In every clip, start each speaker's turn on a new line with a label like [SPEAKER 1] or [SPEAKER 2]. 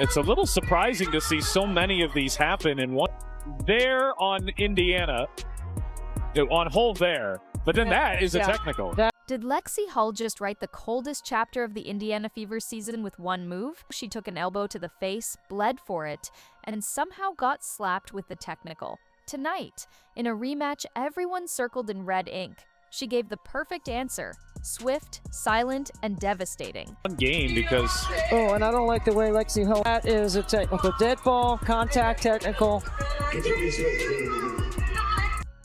[SPEAKER 1] It's a little surprising to see so many of these happen in one. There on Indiana, on hold there, but then that is a technical.
[SPEAKER 2] Did Lexie Hull just write the coldest chapter of the Indiana Fever season with one move? She took an elbow to the face, bled for it, and somehow got slapped with the technical. Tonight, in a rematch everyone circled in red ink, she gave the perfect answer. Swift, silent, and devastating.
[SPEAKER 1] One game because...
[SPEAKER 3] Oh, and I don't like the way Lexie Hull... That is a technical. Dead ball, contact technical.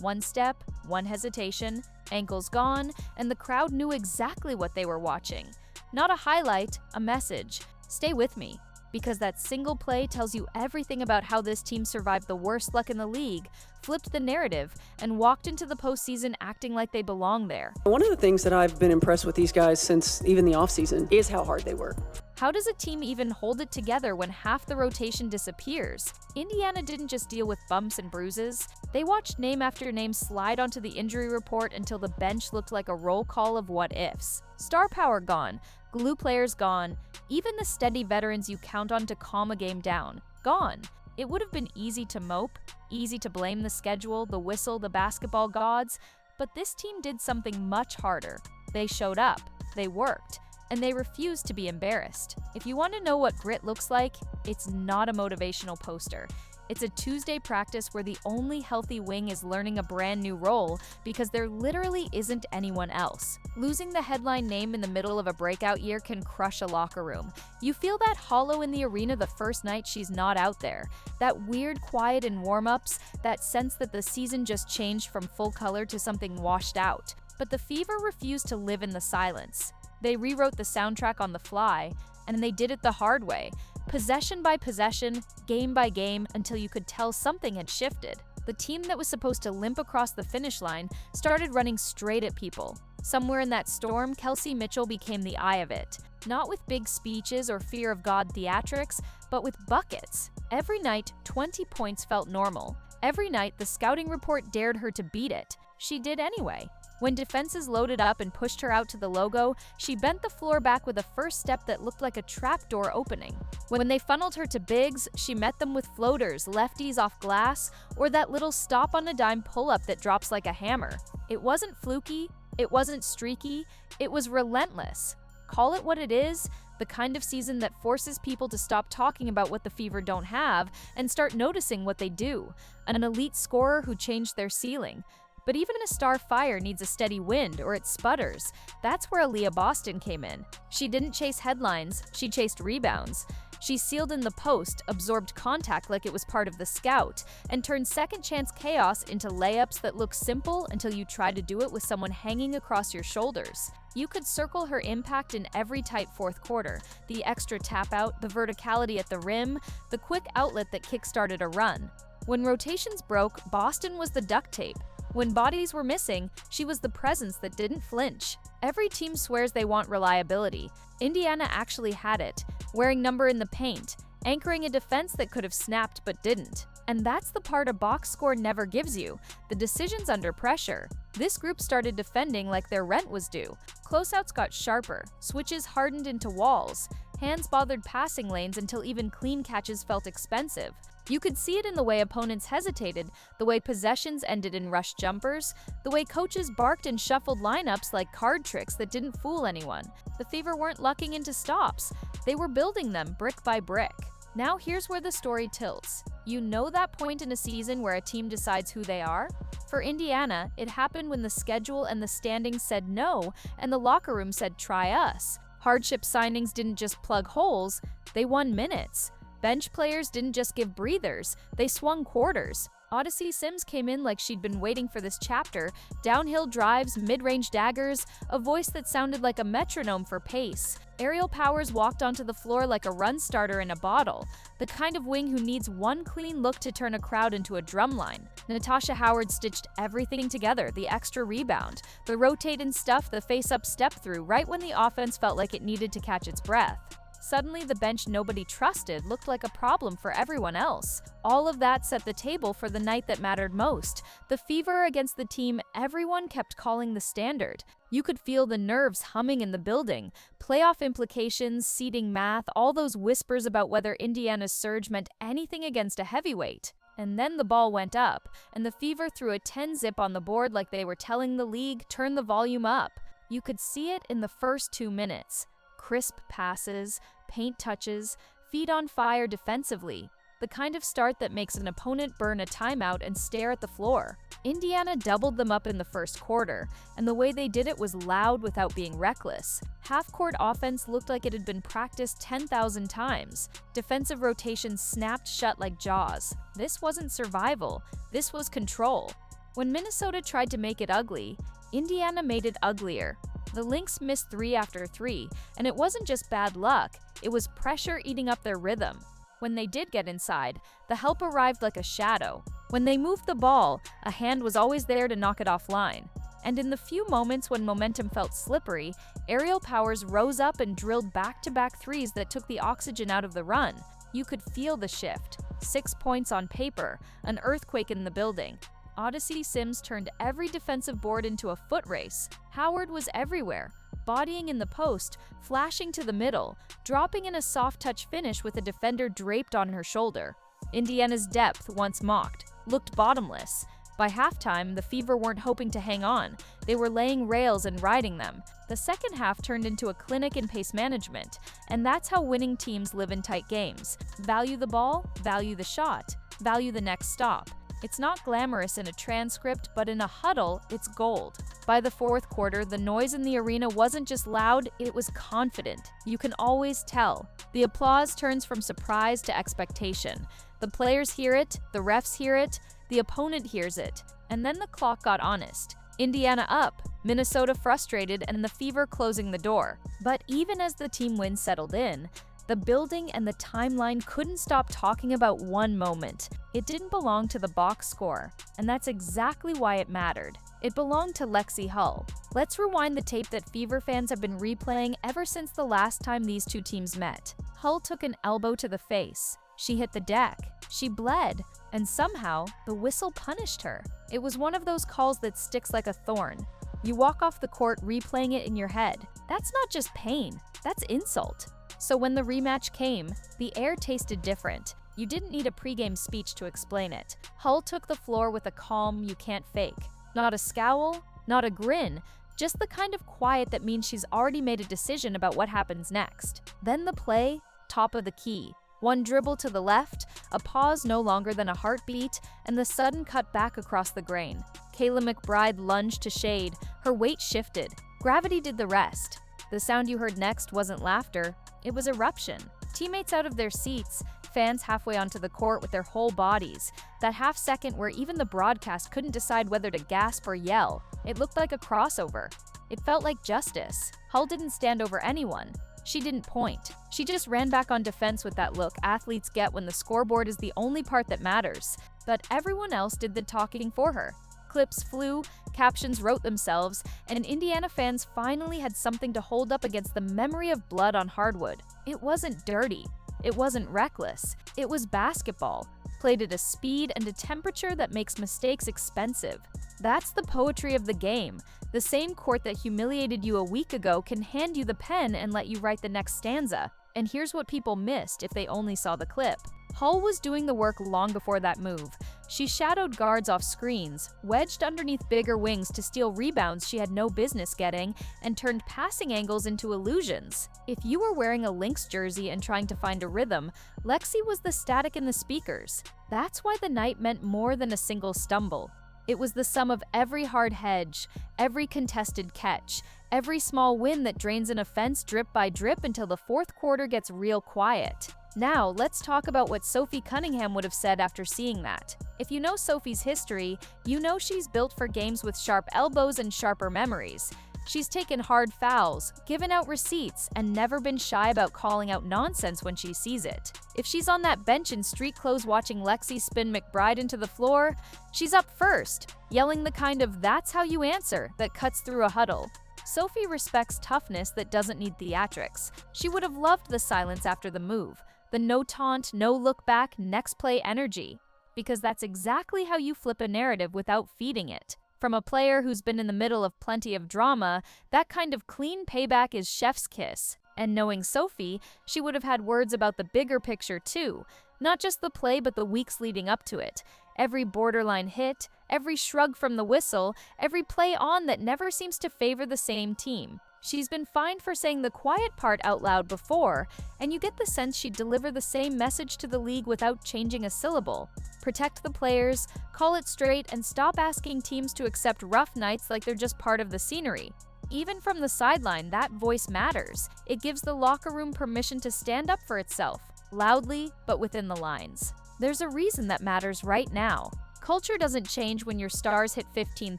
[SPEAKER 2] One step, one hesitation, ankles gone, and the crowd knew exactly what they were watching. Not a highlight, a message. Stay with me, because that single play tells you everything about how this team survived the worst luck in the league, flipped the narrative, and walked into the postseason acting like they belong there.
[SPEAKER 4] One of the things that I've been impressed with these guys since even the offseason is how hard they work.
[SPEAKER 2] How does a team even hold it together when half the rotation disappears? Indiana didn't just deal with bumps and bruises. They watched name after name slide onto the injury report until the bench looked like a roll call of what-ifs. Star power gone, glue players gone, even the steady veterans you count on to calm a game down, gone. It would have been easy to mope, easy to blame the schedule, the whistle, the basketball gods, but this team did something much harder. They showed up, they worked, and they refused to be embarrassed. If you want to know what grit looks like, it's not a motivational poster. It's a Tuesday practice where the only healthy wing is learning a brand new role because there literally isn't anyone else. Losing the headline name in the middle of a breakout year can crush a locker room. You feel that hollow in the arena the first night she's not out there. That weird quiet in warm-ups, that sense that the season just changed from full color to something washed out. But the Fever refused to live in the silence. They rewrote the soundtrack on the fly, and they did it the hard way. Possession by possession, game by game, until you could tell something had shifted. The team that was supposed to limp across the finish line started running straight at people. Somewhere in that storm, Kelsey Mitchell became the eye of it. Not with big speeches or fear of God theatrics, but with buckets. Every night, 20 points felt normal. Every night, the scouting report dared her to beat it. She did anyway. When defenses loaded up and pushed her out to the logo, she bent the floor back with a first step that looked like a trapdoor opening. When they funneled her to bigs, she met them with floaters, lefties off glass, or that little stop on a dime pull-up that drops like a hammer. It wasn't fluky, it wasn't streaky, it was relentless. Call it what it is, the kind of season that forces people to stop talking about what the Fever don't have and start noticing what they do. An elite scorer who changed their ceiling. But even a star fire needs a steady wind or it sputters. That's where Aliyah Boston came in. She didn't chase headlines, she chased rebounds. She sealed in the post, absorbed contact like it was part of the scout, and turned second-chance chaos into layups that look simple until you try to do it with someone hanging across your shoulders. You could circle her impact in every tight fourth quarter, the extra tap-out, the verticality at the rim, the quick outlet that kick-started a run. When rotations broke, Boston was the duct tape. When bodies were missing, she was the presence that didn't flinch. Every team swears they want reliability. Indiana actually had it, wearing number in the paint, anchoring a defense that could have snapped but didn't. And that's the part a box score never gives you, the decisions under pressure. This group started defending like their rent was due. Closeouts got sharper, switches hardened into walls, hands bothered passing lanes until even clean catches felt expensive. You could see it in the way opponents hesitated, the way possessions ended in rush jumpers, the way coaches barked and shuffled lineups like card tricks that didn't fool anyone. The Fever weren't lucking into stops. They were building them brick by brick. Now here's where the story tilts. You know that point in a season where a team decides who they are? For Indiana, it happened when the schedule and the standings said no, and the locker room said try us. Hardship signings didn't just plug holes, they won minutes. Bench players didn't just give breathers, they swung quarters. Odyssey Sims came in like she'd been waiting for this chapter, downhill drives, mid-range daggers, a voice that sounded like a metronome for pace. Aerial Powers walked onto the floor like a run starter in a bottle, the kind of wing who needs one clean look to turn a crowd into a drumline. Natasha Howard stitched everything together, the extra rebound, the rotate and stuff, the face-up step-through, right when the offense felt like it needed to catch its breath. Suddenly, the bench nobody trusted looked like a problem for everyone else. All of that set the table for the night that mattered most, the Fever against the team everyone kept calling the standard. You could feel the nerves humming in the building. Playoff implications, seeding math, all those whispers about whether Indiana's surge meant anything against a heavyweight. And then the ball went up, and the Fever threw a 10-zip on the board like they were telling the league, turn the volume up. You could see it in the first 2 minutes. Crisp passes, paint touches, feet on fire defensively. The kind of start that makes an opponent burn a timeout and stare at the floor. Indiana doubled them up in the first quarter, and the way they did it was loud without being reckless. Half-court offense looked like it had been practiced 10,000 times. Defensive rotations snapped shut like jaws. This wasn't survival, this was control. When Minnesota tried to make it ugly, Indiana made it uglier. The Lynx missed 3 after 3, and it wasn't just bad luck, it was pressure eating up their rhythm. When they did get inside, the help arrived like a shadow. When they moved the ball, a hand was always there to knock it offline. And in the few moments when momentum felt slippery, aerial powers rose up and drilled back-to-back threes that took the oxygen out of the run. You could feel the shift. 6 points on paper, an earthquake in the building. Odyssey Sims turned every defensive board into a foot race. Howard was everywhere, bodying in the post, flashing to the middle, dropping in a soft-touch finish with a defender draped on her shoulder. Indiana's depth, once mocked, looked bottomless. By halftime, the Fever weren't hoping to hang on. They were laying rails and riding them. The second half turned into a clinic in pace management, and that's how winning teams live in tight games. Value the ball, value the shot, value the next stop. It's not glamorous in a transcript, but in a huddle, it's gold. By the fourth quarter, the noise in the arena wasn't just loud, it was confident. You can always tell. The applause turns from surprise to expectation. The players hear it, the refs hear it, the opponent hears it. And then the clock got honest. Indiana up, Minnesota frustrated, and the Fever closing the door. But even as the team win settled in, the building and the timeline couldn't stop talking about one moment. It didn't belong to the box score, and that's exactly why it mattered. It belonged to Lexie Hull. Let's rewind the tape that Fever fans have been replaying ever since the last time these two teams met. Hull took an elbow to the face. She hit the deck. She bled. And somehow, the whistle punished her. It was one of those calls that sticks like a thorn. You walk off the court replaying it in your head. That's not just pain, that's insult. So when the rematch came, the air tasted different. You didn't need a pregame speech to explain it. Hull took the floor with a calm you can't fake. Not a scowl, not a grin, just the kind of quiet that means she's already made a decision about what happens next. Then the play, top of the key. One dribble to the left, a pause no longer than a heartbeat, and the sudden cut back across the grain. Kayla McBride lunged to shade. Her weight shifted. Gravity did the rest. The sound you heard next wasn't laughter. It was eruption. Teammates out of their seats, fans halfway onto the court with their whole bodies. That half second where even the broadcast couldn't decide whether to gasp or yell. It looked like a crossover. It felt like justice. Hull didn't stand over anyone. She didn't point. She just ran back on defense with that look athletes get when the scoreboard is the only part that matters. But everyone else did the talking for her. Clips flew, captions wrote themselves, and Indiana fans finally had something to hold up against the memory of blood on hardwood. It wasn't dirty. It wasn't reckless. It was basketball, played at a speed and a temperature that makes mistakes expensive. That's the poetry of the game. The same court that humiliated you a week ago can hand you the pen and let you write the next stanza. And here's what people missed if they only saw the clip. Hull was doing the work long before that move. She shadowed guards off screens, wedged underneath bigger wings to steal rebounds she had no business getting, and turned passing angles into illusions. If you were wearing a Lynx jersey and trying to find a rhythm, Lexie was the static in the speakers. That's why the night meant more than a single stumble. It was the sum of every hard hedge, every contested catch, every small win that drains an offense drip by drip until the fourth quarter gets real quiet. Now, let's talk about what Sophie Cunningham would have said after seeing that. If you know Sophie's history, you know she's built for games with sharp elbows and sharper memories. She's taken hard fouls, given out receipts, and never been shy about calling out nonsense when she sees it. If she's on that bench in street clothes watching Lexie spin McBride into the floor, she's up first, yelling the kind of "that's how you answer" that cuts through a huddle. Sophie respects toughness that doesn't need theatrics. She would have loved the silence after the move, the no taunt, no look back, next play energy. Because that's exactly how you flip a narrative without feeding it. From a player who's been in the middle of plenty of drama, that kind of clean payback is chef's kiss. And knowing Sophie, she would have had words about the bigger picture too. Not just the play, but the weeks leading up to it. Every borderline hit, every shrug from the whistle, every play on that never seems to favor the same team. She's been fined for saying the quiet part out loud before, and you get the sense she'd deliver the same message to the league without changing a syllable. Protect the players, call it straight, and stop asking teams to accept rough nights like they're just part of the scenery. Even from the sideline, that voice matters. It gives the locker room permission to stand up for itself, loudly, but within the lines. There's a reason that matters right now. Culture doesn't change when your stars hit 15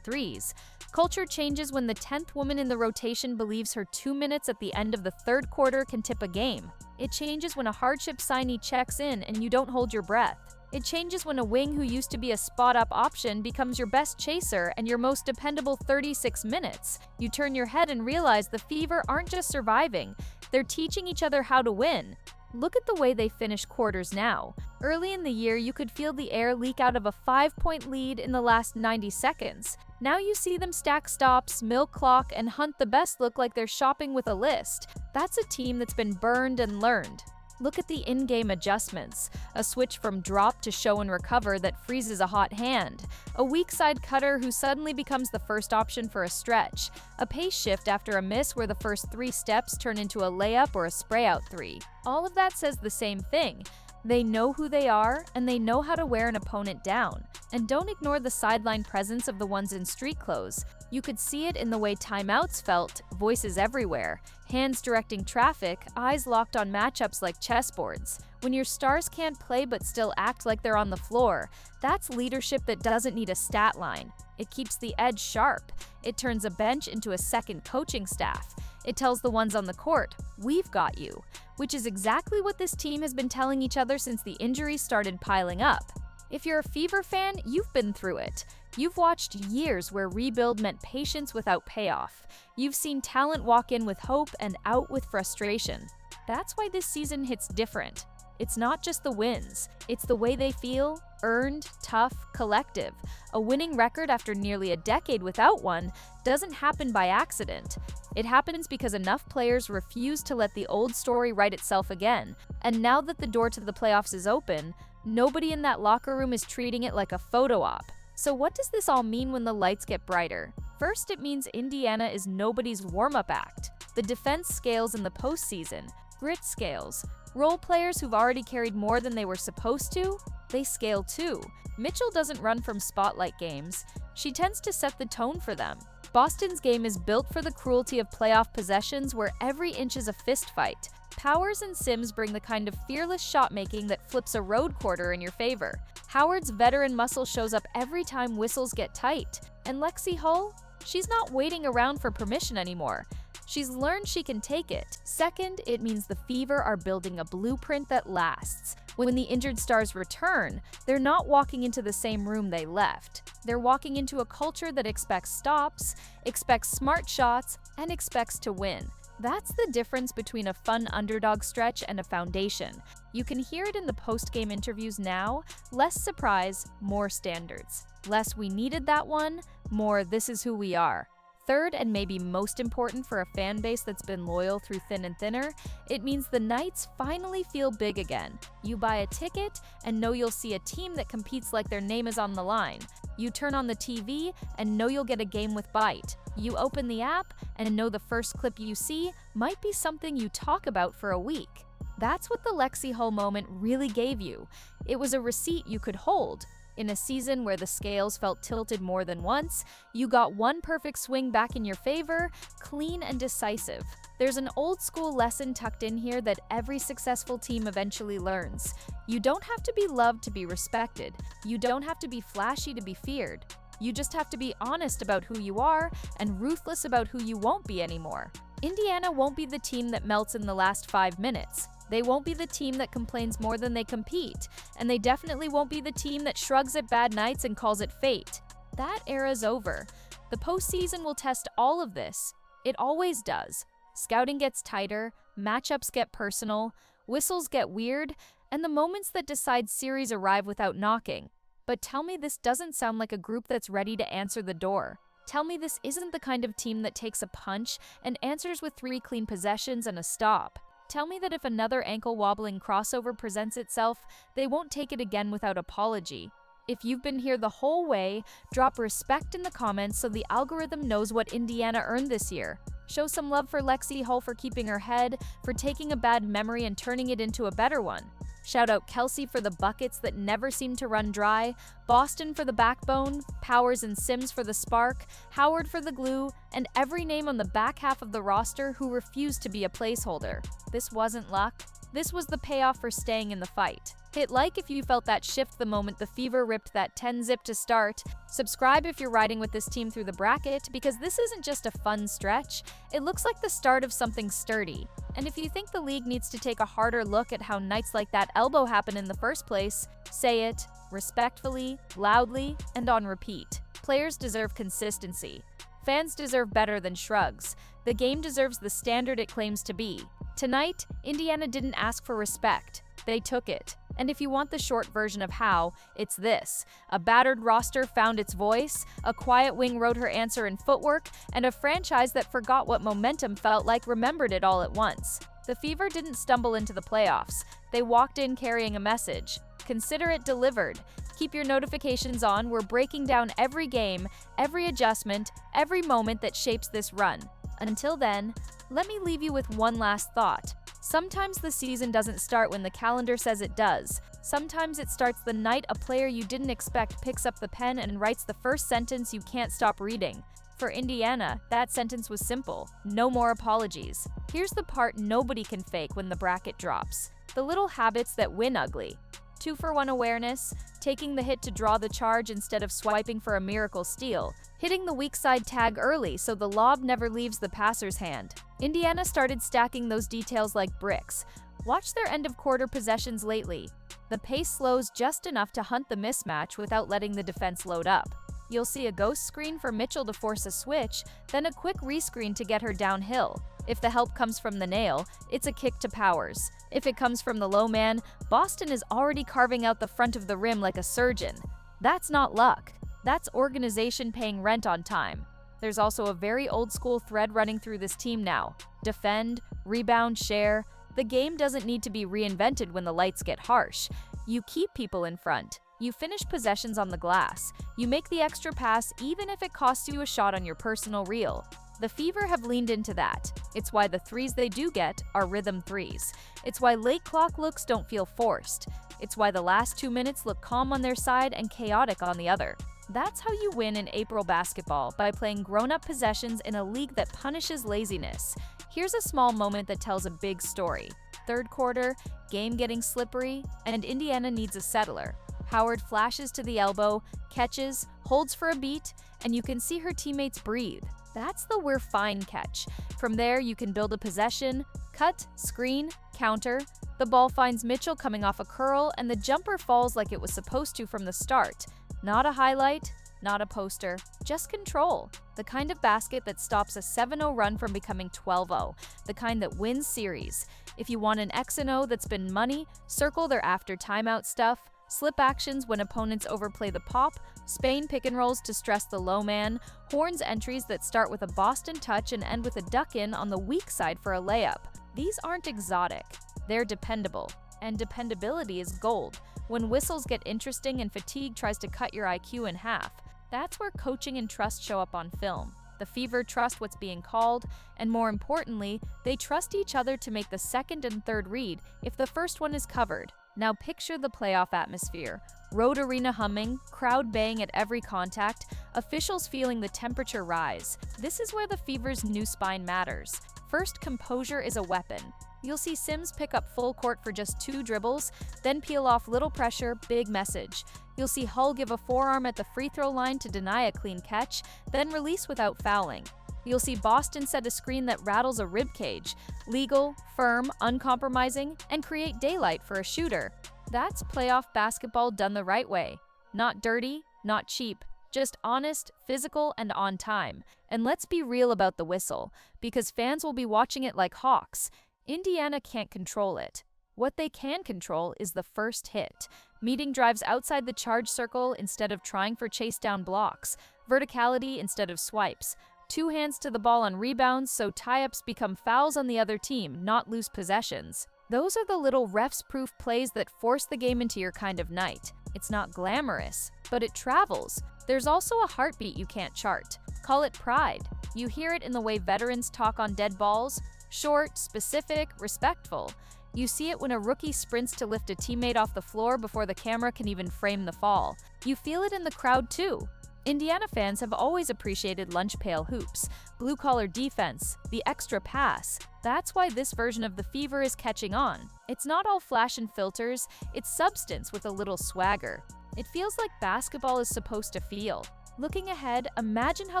[SPEAKER 2] threes. Culture changes when the 10th woman in the rotation believes her 2 minutes at the end of the third quarter can tip a game. It changes when a hardship signee checks in and you don't hold your breath. It changes when a wing who used to be a spot-up option becomes your best chaser and your most dependable 36 minutes. You turn your head and realize the Fever aren't just surviving, they're teaching each other how to win. Look at the way they finish quarters now. Early in the year, you could feel the air leak out of a 5-point lead in the last 90 seconds. Now you see them stack stops, milk clock, and hunt the best look like they're shopping with a list. That's a team that's been burned and learned. Look at the in-game adjustments. A switch from drop to show and recover that freezes a hot hand. A weak side cutter who suddenly becomes the first option for a stretch. A pace shift after a miss where the first 3 steps turn into a layup or a spray-out 3. All of that says the same thing. They know who they are, and they know how to wear an opponent down. And don't ignore the sideline presence of the ones in street clothes. You could see it in the way timeouts felt, voices everywhere, hands directing traffic, eyes locked on matchups like chessboards. When your stars can't play but still act like they're on the floor, that's leadership that doesn't need a stat line. It keeps the edge sharp. It turns a bench into a second coaching staff. It tells the ones on the court, "We've got you," which is exactly what this team has been telling each other since the injuries started piling up. If you're a Fever fan, you've been through it. You've watched years where rebuild meant patience without payoff. You've seen talent walk in with hope and out with frustration. That's why this season hits different. It's not just the wins, it's the way they feel, earned, tough, collective. A winning record after nearly a decade without one doesn't happen by accident. It happens because enough players refuse to let the old story write itself again. And now that the door to the playoffs is open, nobody in that locker room is treating it like a photo op. So what does this all mean when the lights get brighter? First, it means Indiana is nobody's warm-up act. The defense scales in the postseason. Grit scales. Role players who've already carried more than they were supposed to, they scale too. Mitchell doesn't run from spotlight games. She tends to set the tone for them. Boston's game is built for the cruelty of playoff possessions where every inch is a fist fight. Powers and Sims bring the kind of fearless shot-making that flips a road quarter in your favor. Howard's veteran muscle shows up every time whistles get tight. And Lexie Hull? She's not waiting around for permission anymore. She's learned she can take it. Second, it means the Fever are building a blueprint that lasts. When the injured stars return, they're not walking into the same room they left. They're walking into a culture that expects stops, expects smart shots, and expects to win. That's the difference between a fun underdog stretch and a foundation. You can hear it in the post-game interviews now. Less surprise, more standards. Less "we needed that one," more "this is who we are." Third, and maybe most important for a fan base that's been loyal through thin and thinner, it means the nights finally feel big again. You buy a ticket and know you'll see a team that competes like their name is on the line. You turn on the TV and know you'll get a game with bite. You open the app and know the first clip you see might be something you talk about for a week. That's what the Lexie Hull moment really gave you. It was a receipt you could hold. In a season where the scales felt tilted more than once, you got one perfect swing back in your favor, clean and decisive. There's an old school lesson tucked in here that every successful team eventually learns. You don't have to be loved to be respected. You don't have to be flashy to be feared. You just have to be honest about who you are and ruthless about who you won't be anymore. Indiana won't be the team that melts in the last 5 minutes. They won't be the team that complains more than they compete, and they definitely won't be the team that shrugs at bad nights and calls it fate. That era's over. The postseason will test all of this. It always does. Scouting gets tighter, matchups get personal, whistles get weird, and the moments that decide series arrive without knocking. But tell me this doesn't sound like a group that's ready to answer the door. Tell me this isn't the kind of team that takes a punch and answers with 3 clean possessions and a stop. Tell me that if another ankle-wobbling crossover presents itself, they won't take it again without apology. If you've been here the whole way, drop respect in the comments so the algorithm knows what Indiana earned this year. Show some love for Lexie Hull for keeping her head, for taking a bad memory and turning it into a better one. Shout out Kelsey for the buckets that never seem to run dry, Boston for the backbone, Powers and Sims for the spark, Howard for the glue, and every name on the back half of the roster who refused to be a placeholder. This wasn't luck. This was the payoff for staying in the fight. Hit like if you felt that shift the moment the Fever ripped that 10-zip to start. Subscribe if you're riding with this team through the bracket, because this isn't just a fun stretch. It looks like the start of something sturdy. And if you think the league needs to take a harder look at how nights like that elbow happen in the first place, say it respectfully, loudly, and on repeat. Players deserve consistency. Fans deserve better than shrugs. The game deserves the standard it claims to be. Tonight, Indiana didn't ask for respect. They took it. And if you want the short version of how, it's this. A battered roster found its voice, a quiet wing wrote her answer in footwork, and a franchise that forgot what momentum felt like remembered it all at once. The Fever didn't stumble into the playoffs. They walked in carrying a message. Consider it delivered. Keep your notifications on. We're breaking down every game, every adjustment, every moment that shapes this run. Until then, let me leave you with one last thought. Sometimes the season doesn't start when the calendar says it does. Sometimes it starts the night a player you didn't expect picks up the pen and writes the first sentence you can't stop reading. For Indiana, that sentence was simple: no more apologies. Here's the part nobody can fake when the bracket drops. The little habits that win ugly. 2-for-1 awareness, taking the hit to draw the charge instead of swiping for a miracle steal, hitting the weak side tag early so the lob never leaves the passer's hand. Indiana started stacking those details like bricks. Watch their end-of-quarter possessions lately. The pace slows just enough to hunt the mismatch without letting the defense load up. You'll see a ghost screen for Mitchell to force a switch, then a quick rescreen to get her downhill. If the help comes from the nail, it's a kick to Powers. If it comes from the low man, Boston is already carving out the front of the rim like a surgeon. That's not luck. That's organization paying rent on time. There's also a very old-school thread running through this team now. Defend, rebound, share. The game doesn't need to be reinvented when the lights get harsh. You keep people in front. You finish possessions on the glass. You make the extra pass even if it costs you a shot on your personal reel. The Fever have leaned into that. It's why the threes they do get are rhythm threes. It's why late clock looks don't feel forced. It's why the last 2 minutes look calm on their side and chaotic on the other. That's how you win in April basketball, by playing grown-up possessions in a league that punishes laziness. Here's a small moment that tells a big story. Third quarter, game getting slippery, and Indiana needs a settler. Howard flashes to the elbow, catches, holds for a beat, and you can see her teammates breathe. That's the "we're fine" catch. From there, you can build a possession, cut, screen, counter. The ball finds Mitchell coming off a curl, and the jumper falls like it was supposed to from the start. Not a highlight, not a poster, just control. The kind of basket that stops a 7-0 run from becoming 12-0. The kind that wins series. If you want an X and O that's been money, circle their after timeout stuff. Slip actions when opponents overplay the pop, Spain pick and rolls to stress the low man, Horns entries that start with a Boston touch and end with a duck in on the weak side for a layup. These aren't exotic, they're dependable. And dependability is gold. When whistles get interesting and fatigue tries to cut your IQ in half, that's where coaching and trust show up on film. The Fever trust what's being called, and more importantly, they trust each other to make the second and third read if the first one is covered. Now picture the playoff atmosphere. Road arena humming, crowd baying at every contact, officials feeling the temperature rise. This is where the Fever's new spine matters. First, composure is a weapon. You'll see Sims pick up full court for just 2 dribbles, then peel off little pressure, big message. You'll see Hull give a forearm at the free throw line to deny a clean catch, then release without fouling. You'll see Boston set a screen that rattles a ribcage, legal, firm, uncompromising, and create daylight for a shooter. That's playoff basketball done the right way. Not dirty, not cheap, just honest, physical, and on time. And let's be real about the whistle, because fans will be watching it like hawks. Indiana can't control it. What they can control is the first hit. Meeting drives outside the charge circle instead of trying for chase down blocks. Verticality instead of swipes. Two hands to the ball on rebounds so tie-ups become fouls on the other team, not loose possessions. Those are the little refs-proof plays that force the game into your kind of night. It's not glamorous, but it travels. There's also a heartbeat you can't chart. Call it pride. You hear it in the way veterans talk on dead balls. Short, specific, respectful. You see it when a rookie sprints to lift a teammate off the floor before the camera can even frame the fall. You feel it in the crowd too. Indiana fans have always appreciated lunch pail hoops, blue-collar defense, the extra pass. That's why this version of the Fever is catching on. It's not all flash and filters, it's substance with a little swagger. It feels like basketball is supposed to feel. Looking ahead, imagine how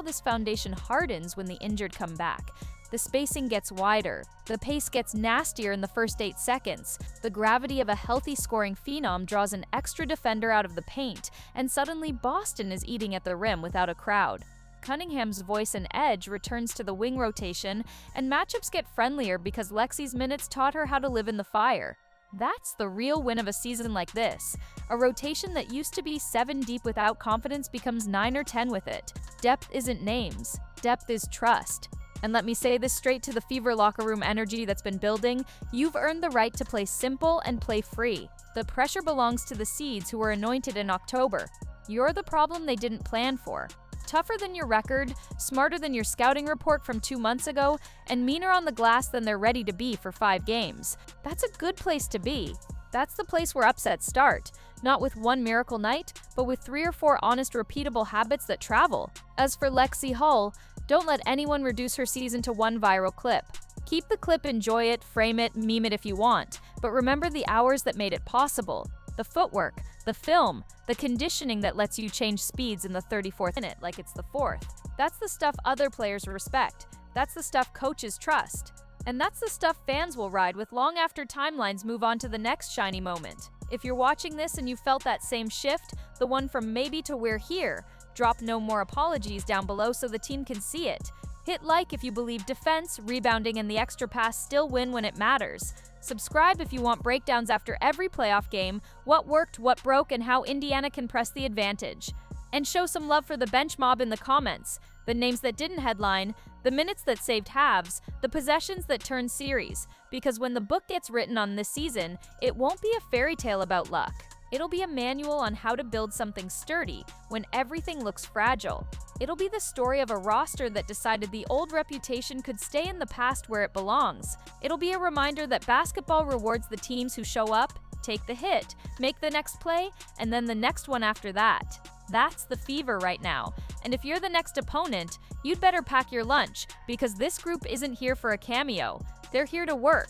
[SPEAKER 2] this foundation hardens when the injured come back. The spacing gets wider, the pace gets nastier in the first 8 seconds, the gravity of a healthy scoring phenom draws an extra defender out of the paint, and suddenly Boston is eating at the rim without a crowd. Cunningham's voice and edge returns to the wing rotation, and matchups get friendlier because Lexie's minutes taught her how to live in the fire. That's the real win of a season like this. A rotation that used to be 7 deep without confidence becomes 9 or 10 with it. Depth isn't names, depth is trust. And let me say this straight to the Fever locker room energy that's been building, you've earned the right to play simple and play free. The pressure belongs to the seeds who were anointed in October. You're the problem they didn't plan for. Tougher than your record, smarter than your scouting report from 2 months ago, and meaner on the glass than they're ready to be for 5 games. That's a good place to be. That's the place where upsets start. Not with one miracle night, but with 3 or 4 honest, repeatable habits that travel. As for Lexie Hull, don't let anyone reduce her season to one viral clip. Keep the clip, enjoy it, frame it, meme it if you want, but remember the hours that made it possible. The footwork, the film, the conditioning that lets you change speeds in the 34th minute like it's the 4th. That's the stuff other players respect. That's the stuff coaches trust. And that's the stuff fans will ride with long after timelines move on to the next shiny moment. If you're watching this and you felt that same shift, the one from maybe to we're here, drop no more apologies down below so the team can see it. Hit like if you believe defense, rebounding, and the extra pass still win when it matters. Subscribe if you want breakdowns after every playoff game, what worked, what broke, and how Indiana can press the advantage. And show some love for the bench mob in the comments, the names that didn't headline, the minutes that saved halves, the possessions that turned series, because when the book gets written on this season, it won't be a fairy tale about luck. It'll be a manual on how to build something sturdy when everything looks fragile. It'll be the story of a roster that decided the old reputation could stay in the past where it belongs. It'll be a reminder that basketball rewards the teams who show up, take the hit, make the next play, and then the next one after that. That's the Fever right now. And if you're the next opponent, you'd better pack your lunch, because this group isn't here for a cameo. They're here to work.